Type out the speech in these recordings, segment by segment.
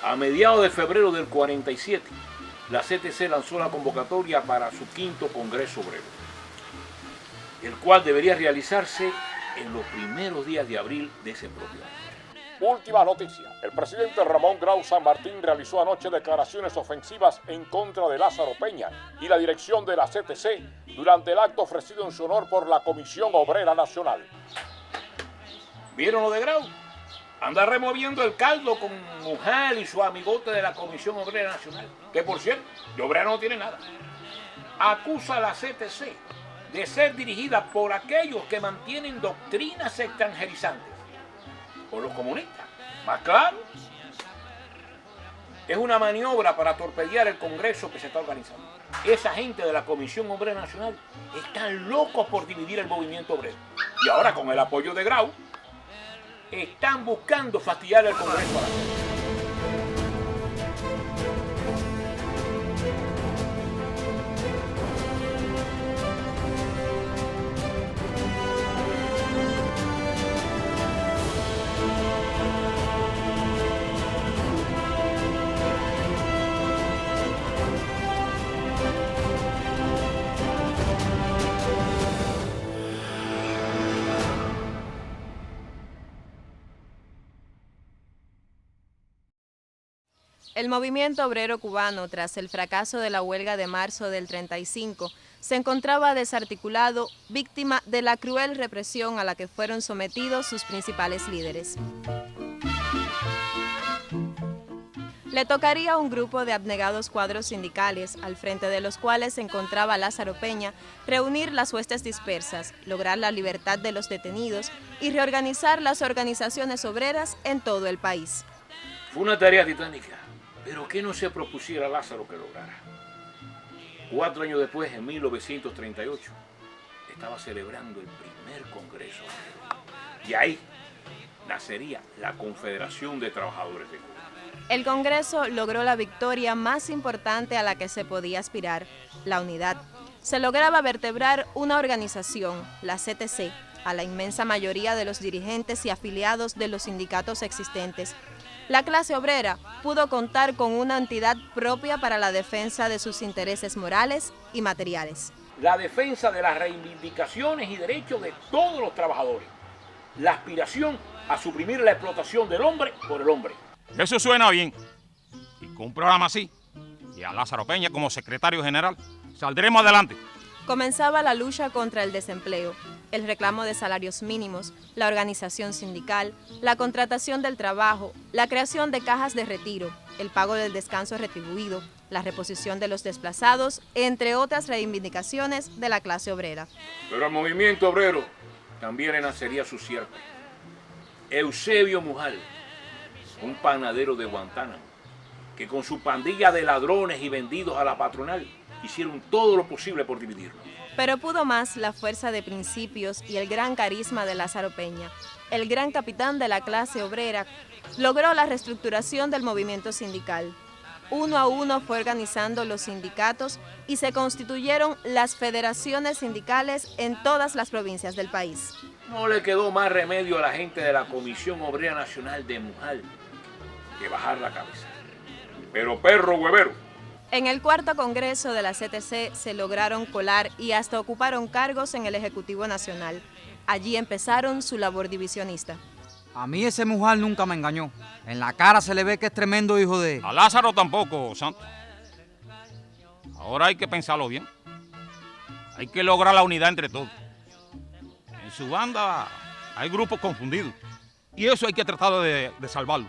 A mediados de febrero del 47, la CTC lanzó la convocatoria para su 5º Congreso Obrero, el cual debería realizarse en los primeros días de abril de ese propio año. Última noticia. El presidente Ramón Grau San Martín realizó anoche declaraciones ofensivas en contra de Lázaro Peña y la dirección de la CTC durante el acto ofrecido en su honor por la Comisión Obrera Nacional. ¿Vieron lo de Grau? Anda removiendo el caldo con Mujal y su amigote de la Comisión Obrera Nacional, que por cierto, de obrera no tiene nada. Acusa a la CTC de ser dirigida por aquellos que mantienen doctrinas extranjerizantes, por los comunistas, más claro. Es una maniobra para torpedear el Congreso que se está organizando. Esa gente de la Comisión Obrera Nacional están locos por dividir el movimiento obrero. Y ahora con el apoyo de Grau, están buscando fastidiar el Congreso a la gente. El movimiento obrero cubano, tras el fracaso de la huelga de marzo del 35, se encontraba desarticulado, víctima de la cruel represión a la que fueron sometidos sus principales líderes. Le tocaría a un grupo de abnegados cuadros sindicales, al frente de los cuales se encontraba Lázaro Peña, reunir las huestes dispersas, lograr la libertad de los detenidos y reorganizar las organizaciones obreras en todo el país. Fue una tarea titánica, pero que no se propusiera Lázaro que lograra. 4 años después, en 1938, estaba celebrando el primer Congreso Obrero. Y ahí nacería la Confederación de Trabajadores de Cuba. El Congreso logró la victoria más importante a la que se podía aspirar, la unidad. Se lograba vertebrar una organización, la CTC, a la inmensa mayoría de los dirigentes y afiliados de los sindicatos existentes. La clase obrera pudo contar con una entidad propia para la defensa de sus intereses morales y materiales. La defensa de las reivindicaciones y derechos de todos los trabajadores. La aspiración a suprimir la explotación del hombre por el hombre. Eso suena bien. Y con un programa así, y a Lázaro Peña como secretario general, saldremos adelante. Comenzaba la lucha contra el desempleo, el reclamo de salarios mínimos, la organización sindical, la contratación del trabajo, la creación de cajas de retiro, el pago del descanso retribuido, la reposición de los desplazados, entre otras reivindicaciones de la clase obrera. Pero al movimiento obrero también le nacería su siervo, Eusebio Mujal, un panadero de Guantánamo, que con su pandilla de ladrones y vendidos a la patronal hicieron todo lo posible por dividirlo. Pero pudo más la fuerza de principios y el gran carisma de Lázaro Peña. El gran capitán de la clase obrera logró la reestructuración del movimiento sindical. Uno a uno fue organizando los sindicatos y se constituyeron las federaciones sindicales en todas las provincias del país. No le quedó más remedio a la gente de la Comisión Obrera Nacional de Mujal que bajar la cabeza. Pero perro huevero. En el 4º Congreso de la CTC se lograron colar y hasta ocuparon cargos en el Ejecutivo Nacional. Allí empezaron su labor divisionista. A mí ese Mujal nunca me engañó. En la cara se le ve que es tremendo hijo de... A Lázaro tampoco, Santo. Ahora hay que pensarlo bien. Hay que lograr la unidad entre todos. En su banda hay grupos confundidos. Y eso hay que tratar de salvarlo.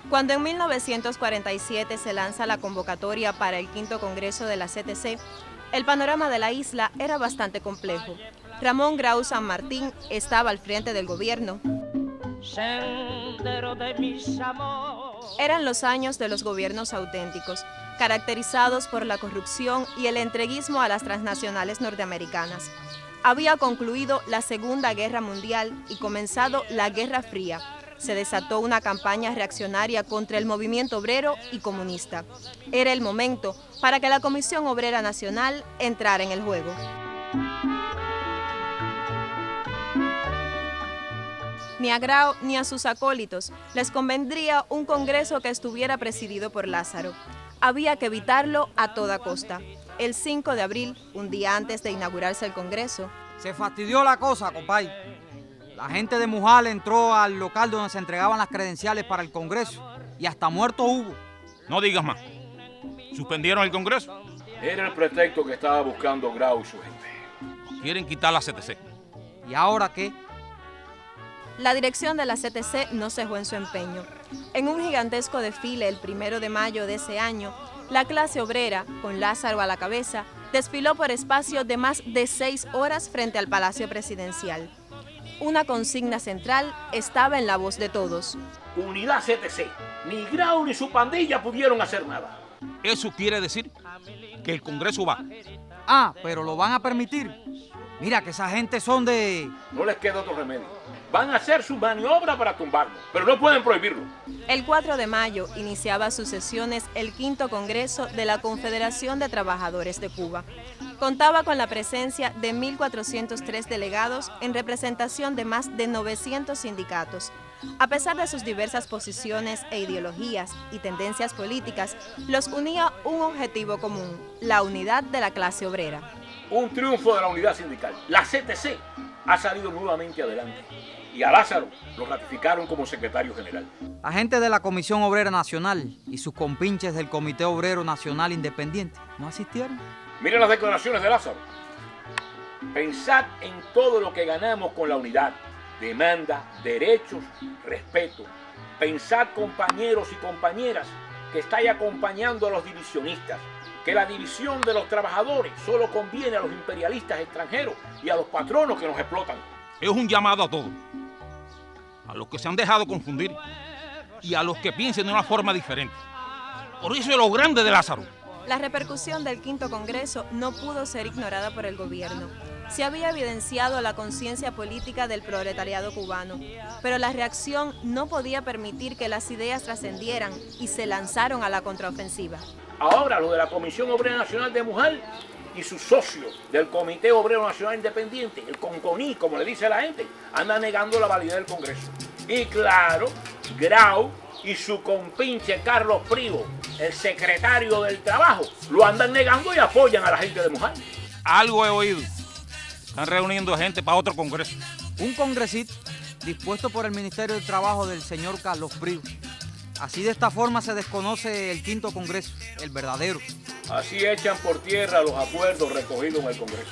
Cuando en 1947 se lanza la convocatoria para el 5º Congreso de la CTC, el panorama de la isla era bastante complejo. Ramón Grau San Martín estaba al frente del gobierno. Eran los años de los gobiernos auténticos, caracterizados por la corrupción y el entreguismo a las transnacionales norteamericanas. Había concluido la Segunda Guerra Mundial y comenzado la Guerra Fría. Se desató una campaña reaccionaria contra el movimiento obrero y comunista. Era el momento para que la Comisión Obrera Nacional entrara en el juego. Ni a Grau ni a sus acólitos les convendría un Congreso que estuviera presidido por Lázaro. Había que evitarlo a toda costa. El 5 de abril, un día antes de inaugurarse el Congreso, Se fastidió la cosa, compadre. La gente de Mujal entró al local donde se entregaban las credenciales para el Congreso y hasta muertos hubo. No digas más. ¿Suspendieron el Congreso? Era el pretexto que estaba buscando Grau y su gente. Quieren quitar la CTC. ¿Y ahora qué? la dirección de la CTC no cejó en su empeño. En un gigantesco desfile el 1 de mayo de ese año, la clase obrera, con Lázaro a la cabeza, desfiló por espacio de más de 6 horas frente al Palacio Presidencial. Una consigna central estaba en la voz de todos. Unidad CTC. Ni Grau ni su pandilla pudieron hacer nada. Eso quiere decir que el Congreso va. Ah, pero lo van a permitir. Mira que esa gente son de... No les queda otro remedio. Van a hacer su maniobra para tumbarlo, pero no pueden prohibirlo. El 4 de mayo iniciaba sus sesiones el 5º Congreso de la Confederación de Trabajadores de Cuba. Contaba con la presencia de 1.403 delegados en representación de más de 900 sindicatos. A pesar de sus diversas posiciones e ideologías y tendencias políticas, los unía un objetivo común, la unidad de la clase obrera. Un triunfo de la unidad sindical. La CTC ha salido nuevamente adelante y a Lázaro lo ratificaron como secretario general. La gente de la Comisión Obrera Nacional y sus compinches del Comité Obrero Nacional Independiente no asistieron. Miren las declaraciones de Lázaro. Pensad en todo lo que ganamos con la unidad. Demanda, derechos, respeto. Pensad, compañeros y compañeras, que estáis acompañando a los divisionistas, que la división de los trabajadores solo conviene a los imperialistas extranjeros y a los patronos que nos explotan. Es un llamado a todos, a los que se han dejado confundir y a los que piensen de una forma diferente. Por eso es lo grande de Lázaro. La repercusión del 5º Congreso no pudo ser ignorada por el gobierno. Se había evidenciado la conciencia política del proletariado cubano, pero la reacción no podía permitir que las ideas trascendieran y se lanzaron a la contraofensiva. Ahora lo de la Comisión Obrera Nacional de Mujal y sus socios del Comité Obrero Nacional Independiente, el CONCONI, como le dice la gente, andan negando la validez del Congreso. Y claro, Grau y su compinche Carlos Privo, el secretario del Trabajo, lo andan negando y apoyan a la gente de Mujal. Algo he oído. Están reuniendo gente para otro congreso. Un congresito dispuesto por el Ministerio del Trabajo del señor Carlos Privo. Así de esta forma se desconoce el 5º Congreso, el verdadero. Así echan por tierra los acuerdos recogidos en el Congreso.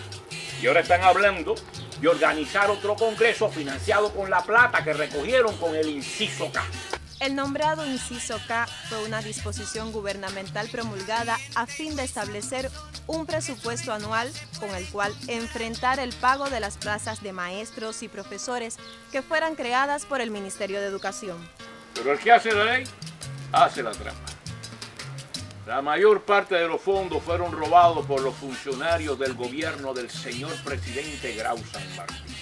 Y ahora están hablando de organizar otro Congreso financiado con la plata que recogieron con el inciso K. El nombrado inciso K fue una disposición gubernamental promulgada a fin de establecer un presupuesto anual con el cual enfrentar el pago de las plazas de maestros y profesores que fueran creadas por el Ministerio de Educación. Pero el que hace la ley, hace la trampa. La mayor parte de los fondos fueron robados por los funcionarios del gobierno del señor presidente Grau San Martín.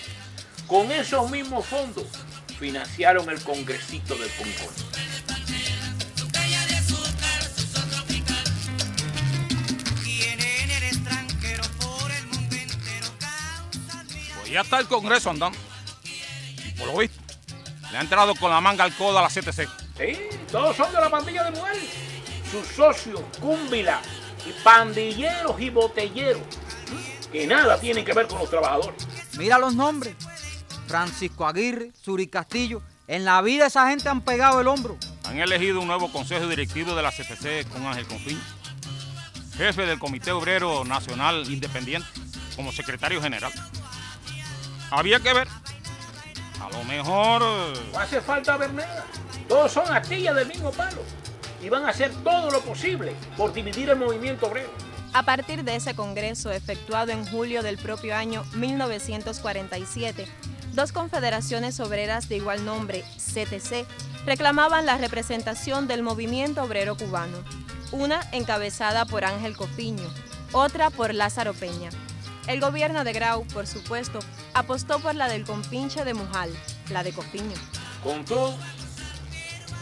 Con esos mismos fondos financiaron el congresito del CONCONI. Pues ya está el Congreso andando. Y por lo visto, le ha entrado con la manga al codo a la CTC. Sí, todos son de la pandilla de Mujal. Sus socios, cúmbila, y pandilleros y botelleros, que nada tienen que ver con los trabajadores. Mira los nombres. Francisco Aguirre, Suri Castillo. En la vida esa gente han pegado el hombro. Han elegido un nuevo consejo directivo de la CTC con Ángel Confín, jefe del Comité Obrero Nacional Independiente, como secretario general. Había que ver. A lo mejor... No hace falta ver nada. Todos son astillas del mismo palo. Y van a hacer todo lo posible por dividir el movimiento obrero. A partir de ese congreso efectuado en julio del propio año 1947, dos confederaciones obreras de igual nombre, CTC, reclamaban la representación del movimiento obrero cubano. Una encabezada por Ángel Cofiño, otra por Lázaro Peña. El gobierno de Grau, por supuesto, apostó por la del compinche de Mujal, la de Cofiño. Con todo,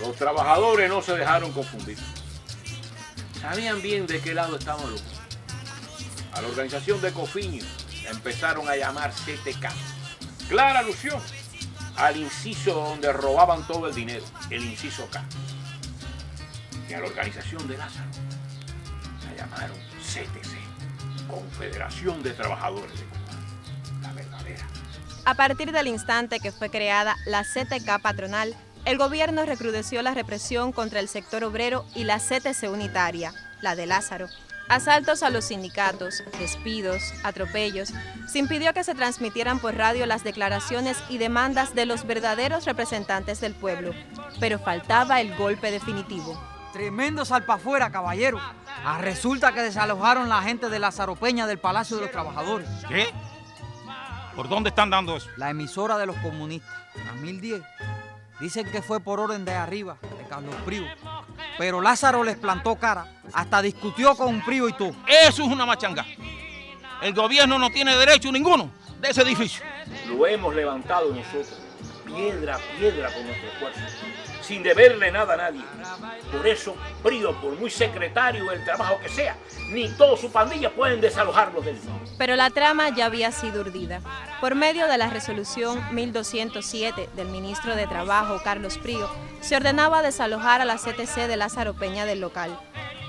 los trabajadores no se dejaron confundir. Sabían bien de qué lado estaban los. A la organización de Cofiño empezaron a llamar CTK. Clara alusión al inciso donde robaban todo el dinero, el inciso K. Y a la organización de Lázaro la llamaron CTC, Confederación de Trabajadores de Cuba, la verdadera. A partir del instante que fue creada la CTK patronal, el gobierno recrudeció la represión contra el sector obrero y la CTC unitaria, la de Lázaro. Asaltos a los sindicatos, despidos, atropellos. Se impidió que se transmitieran por radio las declaraciones y demandas de los verdaderos representantes del pueblo, pero faltaba el golpe definitivo. Tremendo salpafuera, caballero. Resulta que desalojaron la gente de Lázaro Peña del Palacio de los Trabajadores. ¿Qué? ¿Por dónde están dando eso? La emisora de los comunistas, la 1010. Dicen que fue por orden de arriba, de Carlos Prío. Pero Lázaro les plantó cara, hasta discutió con Prío y todo. Eso es una machanga. El gobierno no tiene derecho ninguno de ese edificio. Lo hemos levantado nosotros, piedra a piedra con nuestro esfuerzo, sin deberle nada a nadie. Por eso, Prío, por muy secretario del trabajo que sea, ni toda su pandilla pueden desalojarlos del mundo. Pero la trama ya había sido urdida. Por medio de la resolución 1207 del ministro de Trabajo, Carlos Prío, se ordenaba desalojar a la CTC de Lázaro Peña del local.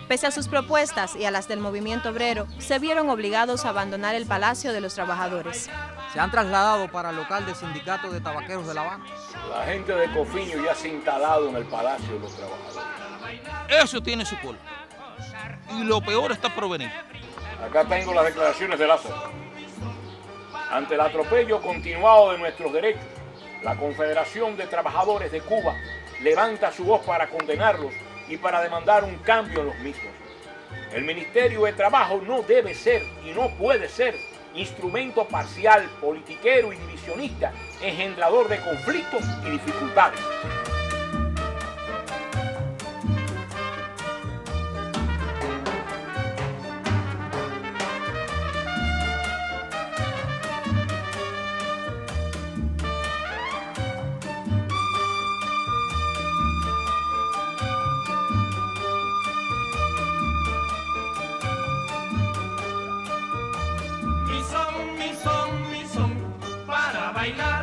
Pese a sus propuestas y a las del movimiento obrero, se vieron obligados a abandonar el Palacio de los Trabajadores. Se han trasladado para el local del Sindicato de Tabaqueros de La Habana. La gente de Cofiño ya se ha instalado en el Palacio de los Trabajadores. Eso tiene su cola. Y lo peor está por venir. Acá tengo las declaraciones de Lázaro. Ante el atropello continuado de nuestros derechos, la Confederación de Trabajadores de Cuba levanta su voz para condenarlos y para demandar un cambio en los mismos. El Ministerio de Trabajo no debe ser y no puede ser instrumento parcial, politiquero y divisionista, engendrador de conflictos y dificultades. Mi son, para bailar.